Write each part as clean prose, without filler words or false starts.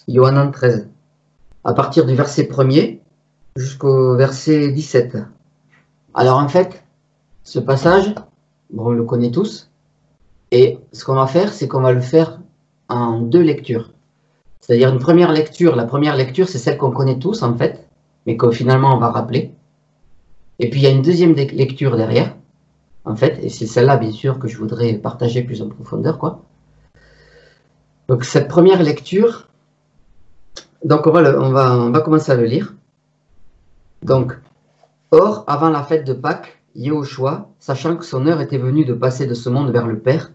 Yohanan 13, à partir du verset 1er jusqu'au verset 17. Alors en fait, ce passage, bon, on le connaît tous, et ce qu'on va faire, c'est qu'on va le faire en deux lectures. C'est-à-dire une première lecture, la première lecture, c'est celle qu'on connaît tous en fait, mais que finalement on va rappeler. Et puis il y a une deuxième lecture derrière, en fait, et c'est celle-là bien sûr que je voudrais partager plus en profondeur, quoi. Donc cette première lecture, donc on va commencer à le lire. Donc, or, avant la fête de Pâques, Yehoshua, sachant que son heure était venue de passer de ce monde vers le Père,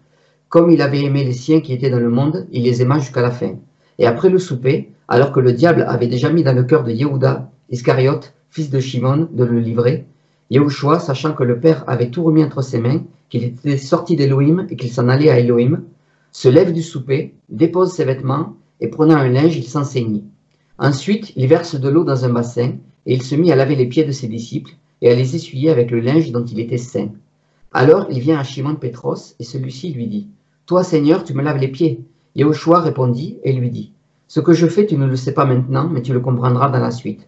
comme il avait aimé les siens qui étaient dans le monde, il les aima jusqu'à la fin. Et après le souper, alors que le diable avait déjà mis dans le cœur de Yehuda, Iscariote, fils de Shimon, de le livrer, Yehoshua, sachant que le Père avait tout remis entre ses mains, qu'il était sorti d'Élohim et qu'il s'en allait à Élohim, se lève du souper, dépose ses vêtements, et prenant un linge, il s'en ceignit. Ensuite, il verse de l'eau dans un bassin, et il se mit à laver les pieds de ses disciples, et à les essuyer avec le linge dont il était saint. Alors il vient à Shimon Pétros, et celui-ci lui dit, « Toi, Seigneur, tu me laves les pieds. » Yehoshua répondit et lui dit, « Ce que je fais, tu ne le sais pas maintenant, mais tu le comprendras dans la suite. »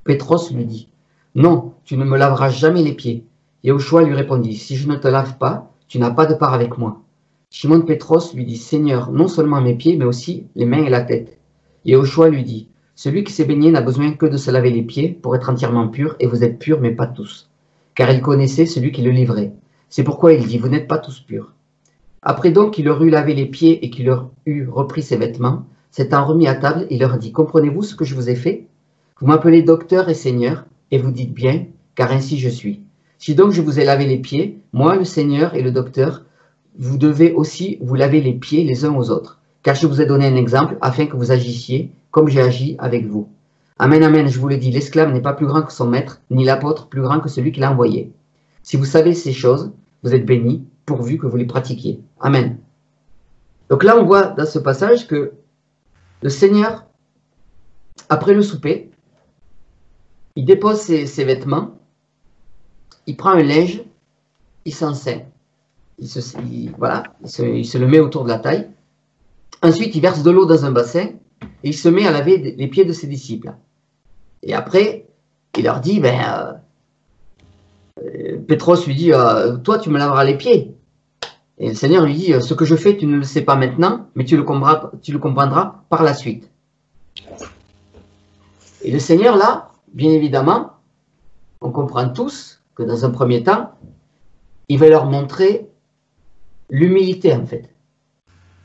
Pétros lui dit, « Non, tu ne me laveras jamais les pieds. » Yehoshua lui répondit, « Si je ne te lave pas, tu n'as pas de part avec moi. » Shimon Pétros lui dit, « Seigneur, non seulement mes pieds, mais aussi les mains et la tête. » Yehoshua lui dit, « Celui qui s'est baigné n'a besoin que de se laver les pieds pour être entièrement pur, et vous êtes purs, mais pas tous. » Car il connaissait celui qui le livrait. C'est pourquoi il dit, « Vous n'êtes pas tous purs. » Après donc qu'il leur eut lavé les pieds et qu'il leur eut repris ses vêtements, s'étant remis à table, il leur dit, « Comprenez-vous ce que je vous ai fait? Vous m'appelez docteur et seigneur, et vous dites bien, car ainsi je suis. Si donc je vous ai lavé les pieds, moi, le Seigneur et le docteur, vous devez aussi vous laver les pieds les uns aux autres, car je vous ai donné un exemple afin que vous agissiez comme j'ai agi avec vous. Amen, amen, je vous le dis, l'esclave n'est pas plus grand que son maître, ni l'apôtre plus grand que celui qui l'a envoyé. Si vous savez ces choses, vous êtes bénis, pourvu que vous les pratiquiez. Amen. » Donc là, on voit dans ce passage que le Seigneur, après le souper, il dépose ses vêtements, il prend un linge, il s'en ceint. Il se le met autour de la taille. Ensuite, il verse de l'eau dans un bassin et il se met à laver les pieds de ses disciples. Et après, il leur dit, Pétros lui dit, toi, tu me laveras les pieds. Et le Seigneur lui dit, ce que je fais, tu ne le sais pas maintenant, mais tu le comprendras par la suite. Et le Seigneur, là, bien évidemment, on comprend tous que dans un premier temps, il va leur montrer l'humilité, en fait.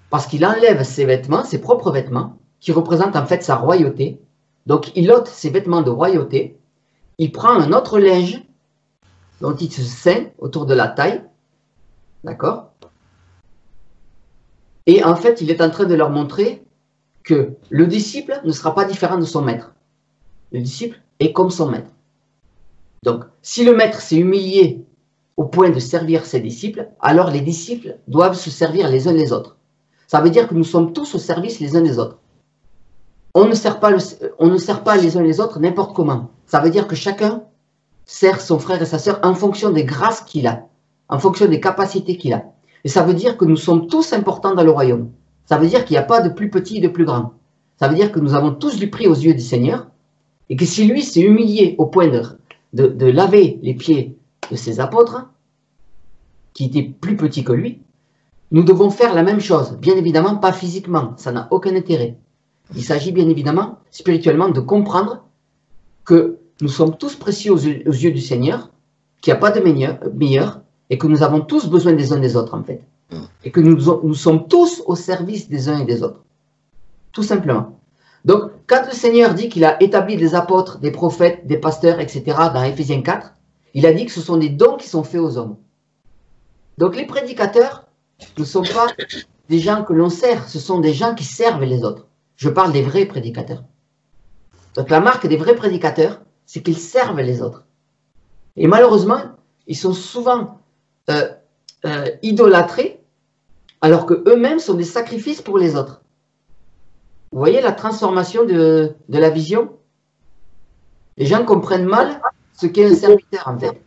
Parce qu'il enlève ses vêtements, ses propres vêtements, qui représentent en fait sa royauté. Donc, il ôte ses vêtements de royauté, il prend un autre linge dont il se ceint autour de la taille, d'accord? Et en fait, il est en train de leur montrer que le disciple ne sera pas différent de son maître. Le disciple est comme son maître. Donc, si le maître s'est humilié au point de servir ses disciples, alors les disciples doivent se servir les uns les autres. Ça veut dire que nous sommes tous au service les uns des autres. On ne sert pas les uns les autres n'importe comment. Ça veut dire que chacun sert son frère et sa sœur en fonction des grâces qu'il a, en fonction des capacités qu'il a. Et ça veut dire que nous sommes tous importants dans le royaume. Ça veut dire qu'il n'y a pas de plus petit et de plus grand. Ça veut dire que nous avons tous du prix aux yeux du Seigneur, et que si lui s'est humilié au point de laver les pieds de ses apôtres, qui étaient plus petits que lui, nous devons faire la même chose. Bien évidemment, pas physiquement, ça n'a aucun intérêt. Il s'agit bien évidemment, spirituellement, de comprendre que nous sommes tous précieux aux yeux du Seigneur, qu'il n'y a pas de meilleur, et que nous avons tous besoin des uns des autres, en fait. Et que nous sommes tous au service des uns et des autres. Tout simplement. Donc, quand le Seigneur dit qu'il a établi des apôtres, des prophètes, des pasteurs, etc., dans Éphésiens 4, il a dit que ce sont des dons qui sont faits aux hommes. Donc, les prédicateurs ne sont pas des gens que l'on sert, ce sont des gens qui servent les autres. Je parle des vrais prédicateurs. Donc, la marque des vrais prédicateurs, c'est qu'ils servent les autres. Et malheureusement, ils sont souvent idolâtrés, alors qu'eux-mêmes sont des sacrifices pour les autres. Vous voyez la transformation de la vision? Les gens comprennent mal ce qu'est un serviteur, en fait.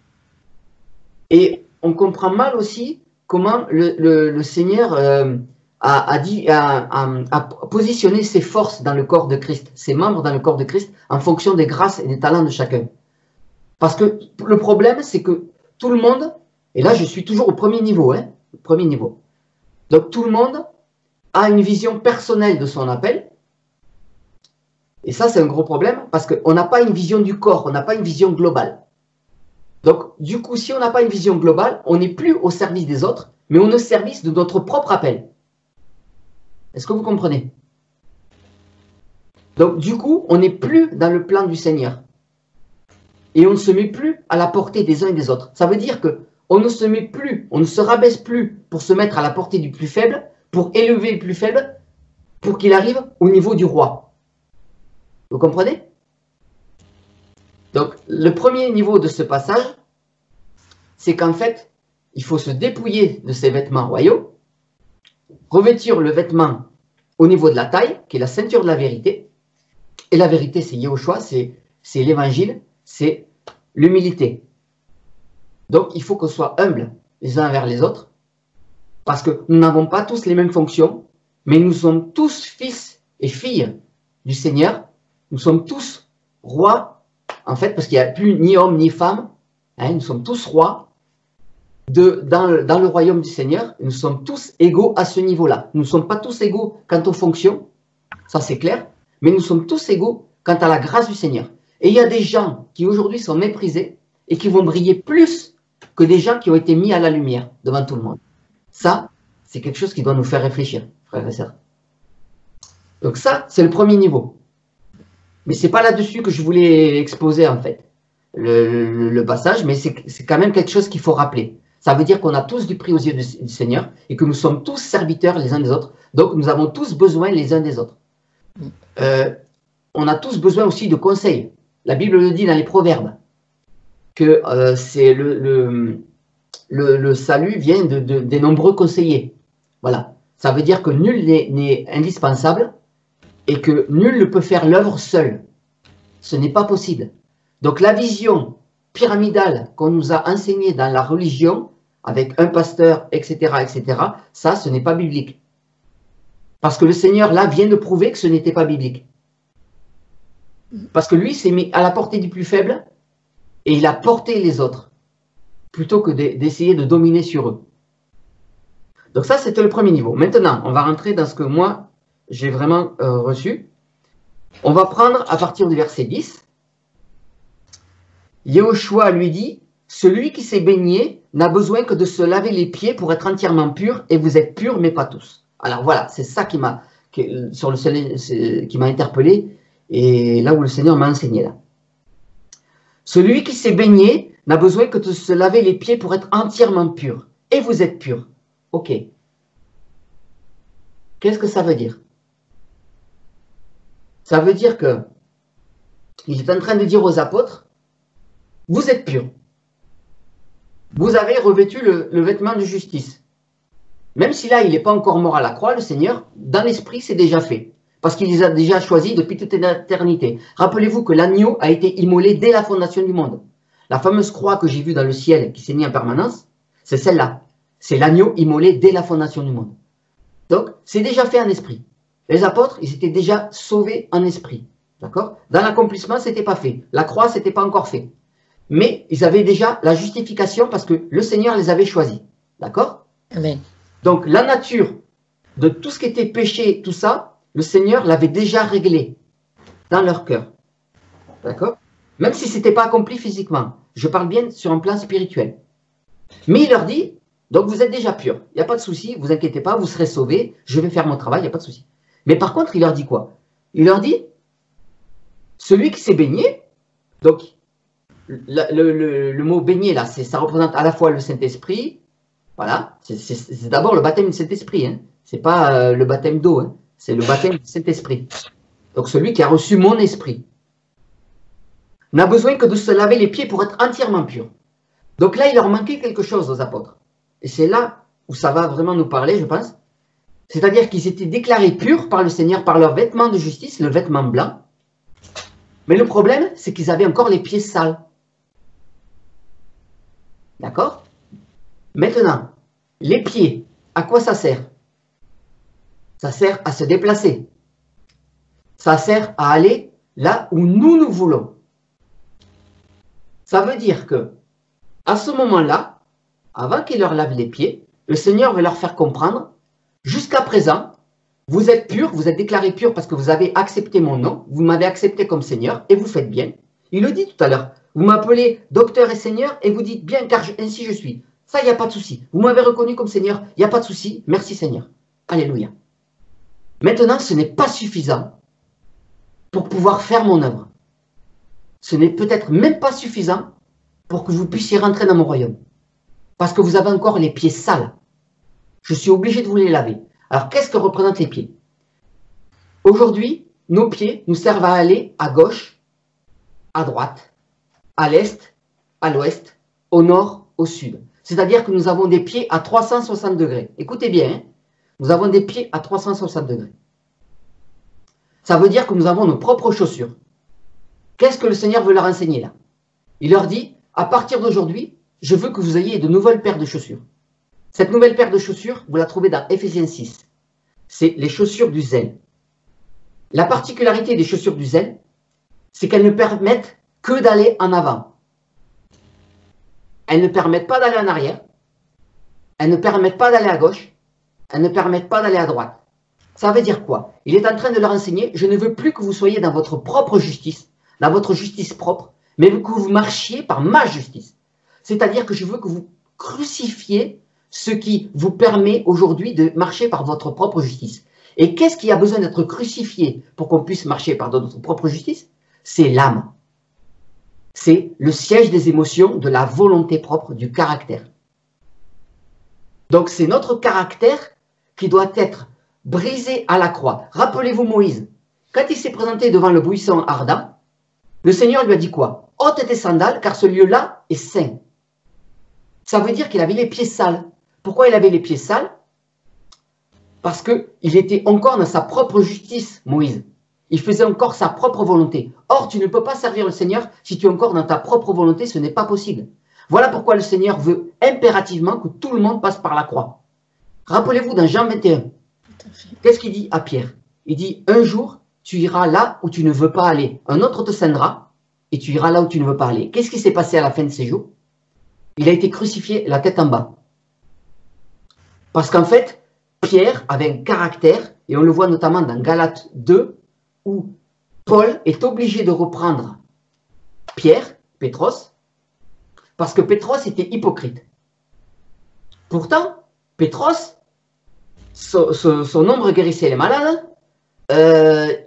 Et on comprend mal aussi comment le Seigneur à positionner ses forces dans le corps de Christ, ses membres dans le corps de Christ, en fonction des grâces et des talents de chacun. Parce que le problème, c'est que tout le monde, et là je suis toujours au premier niveau, hein, premier niveau. Donc tout le monde a une vision personnelle de son appel. Et ça, c'est un gros problème parce qu'on n'a pas une vision du corps, on n'a pas une vision globale. Donc, du coup, si on n'a pas une vision globale, on n'est plus au service des autres, mais on est au service de notre propre appel. Est-ce que vous comprenez? Donc, du coup, on n'est plus dans le plan du Seigneur. Et on ne se met plus à la portée des uns et des autres. Ça veut dire qu'on ne se met plus, on ne se rabaisse plus pour se mettre à la portée du plus faible, pour élever le plus faible, pour qu'il arrive au niveau du roi. Vous comprenez? Donc, le premier niveau de ce passage, c'est qu'en fait, il faut se dépouiller de ses vêtements royaux, revêtir le vêtement au niveau de la taille, qui est la ceinture de la vérité. Et la vérité, c'est Yahushua, c'est l'évangile, c'est l'humilité. Donc, il faut qu'on soit humble les uns envers les autres, parce que nous n'avons pas tous les mêmes fonctions, mais nous sommes tous fils et filles du Seigneur. Nous sommes tous rois, en fait, parce qu'il n'y a plus ni homme ni femme. Hein, nous sommes tous rois dans le royaume du Seigneur. Nous sommes tous égaux à ce niveau-là. Nous ne sommes pas tous égaux quant aux fonctions, ça c'est clair, mais nous sommes tous égaux quant à la grâce du Seigneur. Et il y a des gens qui aujourd'hui sont méprisés et qui vont briller plus que des gens qui ont été mis à la lumière devant tout le monde. Ça, c'est quelque chose qui doit nous faire réfléchir, frères et sœurs. Donc ça, c'est le premier niveau. Mais ce n'est pas là-dessus que je voulais exposer, en fait, le passage, mais c'est quand même quelque chose qu'il faut rappeler. Ça veut dire qu'on a tous du prix aux yeux du Seigneur et que nous sommes tous serviteurs les uns des autres. Donc, nous avons tous besoin les uns des autres. On a tous besoin aussi de conseils. La Bible le dit dans les Proverbes, que c'est le salut vient des nombreux conseillers. Voilà. Ça veut dire que nul n'est indispensable et que nul ne peut faire l'œuvre seul. Ce n'est pas possible. Donc la vision pyramidale qu'on nous a enseignée dans la religion, avec un pasteur, etc., etc., ça, ce n'est pas biblique. Parce que le Seigneur, là, vient de prouver que ce n'était pas biblique. Parce que lui s'est mis à la portée du plus faible et il a porté les autres, plutôt que d'essayer de dominer sur eux. Donc ça, c'était le premier niveau. Maintenant, on va rentrer dans ce que moi, j'ai vraiment reçu. On va prendre à partir du verset 10. Yahushua lui dit, « Celui qui s'est baigné n'a besoin que de se laver les pieds pour être entièrement pur, et vous êtes purs, mais pas tous. » Alors voilà, c'est ça qui m'a interpellé, et là où le Seigneur m'a enseigné là. Celui qui s'est baigné n'a besoin que de se laver les pieds pour être entièrement pur, et vous êtes purs. Ok. Qu'est-ce que ça veut dire? Ça veut dire que il est en train de dire aux apôtres, vous êtes purs. Vous avez revêtu le vêtement de justice. Même si là, il n'est pas encore mort à la croix, le Seigneur, dans l'esprit, c'est déjà fait. Parce qu'il les a déjà choisis depuis toute l'éternité. Rappelez-vous que l'agneau a été immolé dès la fondation du monde. La fameuse croix que j'ai vue dans le ciel, qui s'est mise en permanence, c'est celle-là. C'est l'agneau immolé dès la fondation du monde. Donc, c'est déjà fait en esprit. Les apôtres, ils étaient déjà sauvés en esprit. D'accord? Dans l'accomplissement, ce n'était pas fait. La croix, ce n'était pas encore fait. Mais ils avaient déjà la justification parce que le Seigneur les avait choisis. D'accord? Amen. Donc, la nature de tout ce qui était péché, tout ça, le Seigneur l'avait déjà réglé dans leur cœur. D'accord? Même si ce n'était pas accompli physiquement. Je parle bien sur un plan spirituel. Mais il leur dit, donc vous êtes déjà purs. Il n'y a pas de souci, vous inquiétez pas, vous serez sauvés, je vais faire mon travail, il n'y a pas de souci. Mais par contre, il leur dit quoi? Il leur dit, celui qui s'est baigné, donc le mot baigné là, ça représente à la fois le Saint-Esprit, voilà, c'est d'abord le baptême du Saint-Esprit, hein. C'est pas le baptême d'eau, hein. C'est le baptême du Saint-Esprit. Donc celui qui a reçu mon esprit n'a besoin que de se laver les pieds pour être entièrement pur. Donc là, il leur manquait quelque chose aux apôtres. Et c'est là où ça va vraiment nous parler, je pense. C'est-à-dire qu'ils étaient déclarés purs par le Seigneur, par leur vêtement de justice, le vêtement blanc. Mais le problème, c'est qu'ils avaient encore les pieds sales. D'accord? Maintenant, les pieds, à quoi ça sert? Ça sert à se déplacer. Ça sert à aller là où nous voulons. Ça veut dire que, à ce moment-là, avant qu'il leur lave les pieds, le Seigneur veut leur faire comprendre, jusqu'à présent, vous êtes purs, vous êtes déclarés purs parce que vous avez accepté mon nom, vous m'avez accepté comme Seigneur et vous faites bien. Il le dit tout à l'heure. Vous m'appelez docteur et Seigneur et vous dites bien car ainsi je suis. Ça, il n'y a pas de souci. Vous m'avez reconnu comme Seigneur, il n'y a pas de souci. Merci Seigneur. Alléluia. Maintenant, ce n'est pas suffisant pour pouvoir faire mon œuvre. Ce n'est peut-être même pas suffisant pour que vous puissiez rentrer dans mon royaume. Parce que vous avez encore les pieds sales. Je suis obligé de vous les laver. Alors, qu'est-ce que représentent les pieds? Aujourd'hui, nos pieds nous servent à aller à gauche, à droite, à l'est, à l'ouest, au nord, au sud. C'est-à-dire que nous avons des pieds à 360 degrés. Écoutez bien, hein, nous avons des pieds à 360 degrés. Ça veut dire que nous avons nos propres chaussures. Qu'est-ce que le Seigneur veut leur enseigner là? Il leur dit, à partir d'aujourd'hui, je veux que vous ayez de nouvelles paires de chaussures. Cette nouvelle paire de chaussures, vous la trouvez dans Éphésiens 6. C'est les chaussures du zèle. La particularité des chaussures du zèle, c'est qu'elles ne permettent que d'aller en avant. Elles ne permettent pas d'aller en arrière. Elles ne permettent pas d'aller à gauche. Elles ne permettent pas d'aller à droite. Ça veut dire quoi? Il est en train de leur enseigner, je ne veux plus que vous soyez dans votre propre justice, dans votre justice propre, mais que vous marchiez par ma justice. C'est-à-dire que je veux que vous crucifiez ce qui vous permet aujourd'hui de marcher par votre propre justice. Et qu'est-ce qui a besoin d'être crucifié pour qu'on puisse marcher par notre propre justice? C'est l'âme. C'est le siège des émotions, de la volonté propre, du caractère. Donc c'est notre caractère qui doit être brisé à la croix. Rappelez-vous Moïse, quand il s'est présenté devant le buisson ardent, le Seigneur lui a dit quoi? Ôte tes sandales, car ce lieu-là est saint. Ça veut dire qu'il avait les pieds sales. Pourquoi il avait les pieds sales? Parce qu'il était encore dans sa propre justice, Moïse. Il faisait encore sa propre volonté. Or, tu ne peux pas servir le Seigneur si tu es encore dans ta propre volonté, ce n'est pas possible. Voilà pourquoi le Seigneur veut impérativement que tout le monde passe par la croix. Rappelez-vous dans Jean 21, qu'est-ce qu'il dit à Pierre? Il dit, un jour, tu iras là où tu ne veux pas aller. Un autre te scindra et tu iras là où tu ne veux pas aller. Qu'est-ce qui s'est passé à la fin de ces jours? Il a été crucifié la tête en bas. Parce qu'en fait, Pierre avait un caractère, et on le voit notamment dans Galates 2, où Paul est obligé de reprendre Pierre, Pétros, parce que Pétros était hypocrite. Pourtant, Pétros, son ombre guérissait les malades,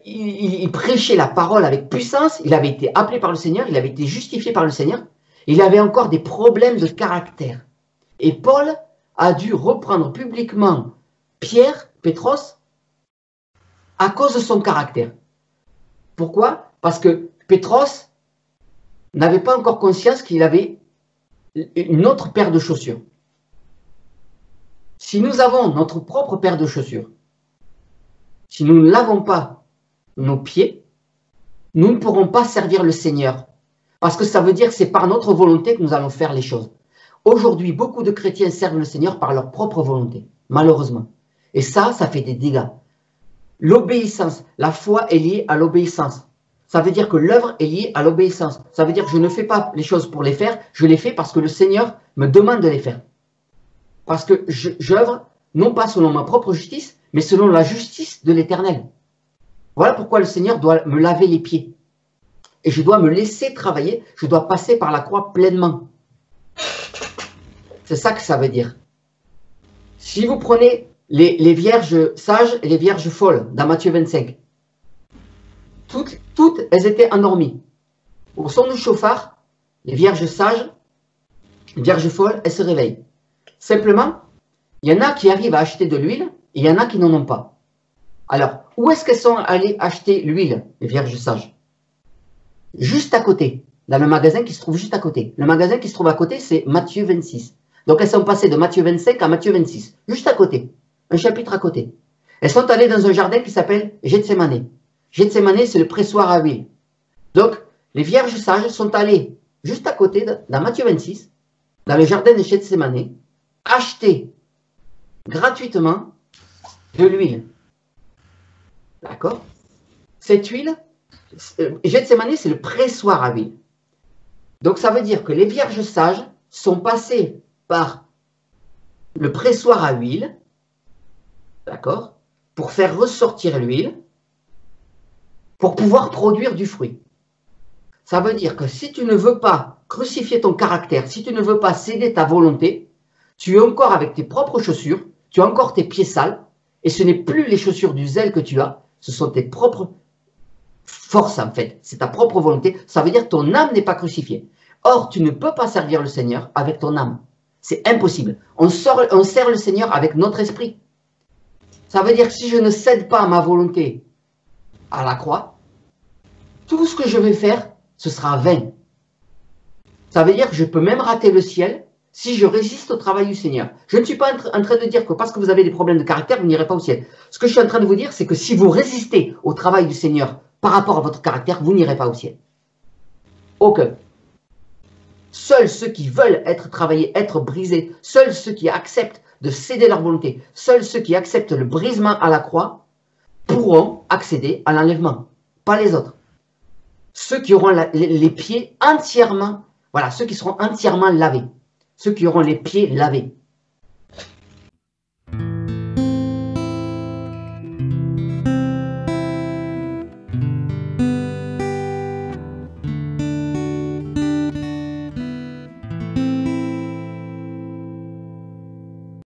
il prêchait la parole avec puissance, il avait été appelé par le Seigneur, il avait été justifié par le Seigneur, il avait encore des problèmes de caractère. Et Paul a dû reprendre publiquement Pierre, Pétros, à cause de son caractère. Pourquoi? Parce que Pétros n'avait pas encore conscience qu'il avait une autre paire de chaussures. Si nous avons notre propre paire de chaussures, si nous ne lavons pas nos pieds, nous ne pourrons pas servir le Seigneur. Parce que ça veut dire que c'est par notre volonté que nous allons faire les choses. Aujourd'hui, beaucoup de chrétiens servent le Seigneur par leur propre volonté, malheureusement. Et ça fait des dégâts. L'obéissance, la foi est liée à l'obéissance. Ça veut dire que l'œuvre est liée à l'obéissance. Ça veut dire que je ne fais pas les choses pour les faire, je les fais parce que le Seigneur me demande de les faire. Parce que j'œuvre non pas selon ma propre justice, mais selon la justice de l'Éternel. Voilà pourquoi le Seigneur doit me laver les pieds. Et je dois me laisser travailler, je dois passer par la croix pleinement. C'est ça que ça veut dire. Si vous prenez les vierges sages et les vierges folles dans Matthieu 25, toutes elles étaient endormies. Au son du chauffard, les vierges sages, les vierges folles, elles se réveillent. Simplement, il y en a qui arrivent à acheter de l'huile et il y en a qui n'en ont pas. Alors, où est-ce qu'elles sont allées acheter l'huile, les vierges sages? Juste à côté, dans le magasin qui se trouve juste à côté. Le magasin qui se trouve à côté, c'est Matthieu 26. Donc, elles sont passées de Matthieu 25 à Matthieu 26, juste à côté, un chapitre à côté. Elles sont allées dans un jardin qui s'appelle Gethsémané. Gethsémané, c'est le pressoir à huile. Donc, les vierges sages sont allées juste à côté, dans Matthieu 26, dans le jardin de Gethsémané, acheter gratuitement de l'huile. D'accord? Cette huile, Gethsémani, c'est le pressoir à huile. Donc, ça veut dire que les vierges sages sont passées par le pressoir à huile, d'accord, pour faire ressortir l'huile, pour pouvoir produire du fruit. Ça veut dire que si tu ne veux pas crucifier ton caractère, si tu ne veux pas céder ta volonté, tu es encore avec tes propres chaussures, tu as encore tes pieds sales, et ce n'est plus les chaussures du zèle que tu as, ce sont tes propres forces en fait, c'est ta propre volonté, ça veut dire que ton âme n'est pas crucifiée. Or, tu ne peux pas servir le Seigneur avec ton âme, c'est impossible. On sert le Seigneur avec notre esprit. Ça veut dire que si je ne cède pas à ma volonté à la croix, tout ce que je vais faire, ce sera vain. Ça veut dire que je peux même rater le ciel si je résiste au travail du Seigneur. Je ne suis pas en train de dire que parce que vous avez des problèmes de caractère, vous n'irez pas au ciel. Ce que je suis en train de vous dire, c'est que si vous résistez au travail du Seigneur par rapport à votre caractère, vous n'irez pas au ciel. Aucun. Seuls ceux qui veulent être travaillés, être brisés, seuls ceux qui acceptent de céder leur volonté, seuls ceux qui acceptent le brisement à la croix pourront accéder à l'enlèvement, pas les autres. Ceux qui auront les pieds entièrement, voilà, ceux qui seront entièrement lavés, ceux qui auront les pieds lavés.